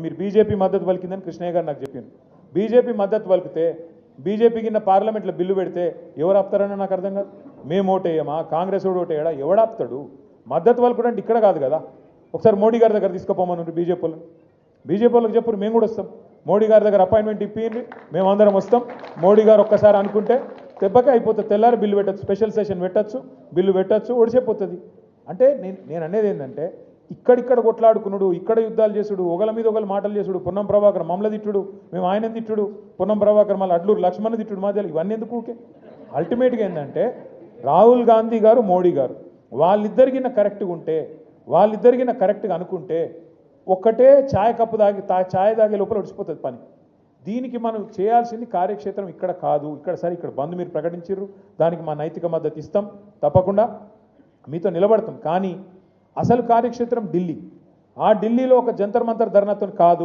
మీరు బీజేపీ మద్దతు పలికిందని కృష్ణయ్య గారు నాకు చెప్పింది. బీజేపీ మద్దతు పలికితే బీజేపీ కింద పార్లమెంట్లో బిల్లు పెడితే ఎవరు ఆపుతారని నాకు అర్థం కాదు. మేము ఓటేయమా, కాంగ్రెస్ ఓటు ఓటేయడా, ఎవడు ఆపుతాడు? మద్దతు పలుకుడు అంటే ఇక్కడ కాదు కదా. ఒకసారి మోడీ గారి దగ్గర తీసుకుపోమన్నారు బీజేపీ వాళ్ళకి చెప్పరు, మేము కూడా వస్తాం. మోడీ గారి దగ్గర అపాయింట్మెంట్ ఇప్పింది, మేమందరం వస్తాం. మోడీ గారు ఒక్కసారి అనుకుంటే దెబ్బకే అయిపోతుంది. తెల్లారి బిల్లు పెట్టచ్చు, స్పెషల్ సెషన్ పెట్టచ్చు, బిల్లు పెట్టచ్చు, ఒడిసిపోతుంది. అంటే నేను అనేది ఏంటంటే ఇక్కడిక్కడ కొట్లాడుకున్నాడు, ఇక్కడ యుద్ధాలు చేసుడు, ఒకళ్ళ మీద ఒకళ్ళు మాటలు చేసుడు, పొన్నం ప్రభాకర్ మమ్మల్ని తిట్టుడు, మేము ఆయన తిట్టుడు, పొన్నం ప్రభాకర్ మళ్ళీ అడ్లూరు లక్ష్మణ్ తిట్టుడు మధ్యలో, ఇవన్నీ ఎందుకు ఊకే? అల్టిమేట్గా ఏంటంటే రాహుల్ గాంధీ గారు, మోడీ గారు వాళ్ళిద్దరికిన కరెక్ట్గా ఉంటే, వాళ్ళిద్దరికిన కరెక్ట్గా అనుకుంటే ఒక్కటే ఛాయ్ కప్పు ఛాయ్ తాగే లోపల ఒడిచిపోతుంది పని. దీనికి మనం చేయాల్సింది కార్యక్షేత్రం ఇక్కడ కాదు. ఇక్కడ బంద్ మీరు ప్రకటించారు, దానికి మా నైతిక మద్దతు ఇస్తాం, తప్పకుండా మీతో నిలబడతాం. కానీ అసలు కార్యక్షేత్రం ఢిల్లీ. ఆ ఢిల్లీలో ఒక జంతర్ మంతర్ ధర్నాతో కాదు.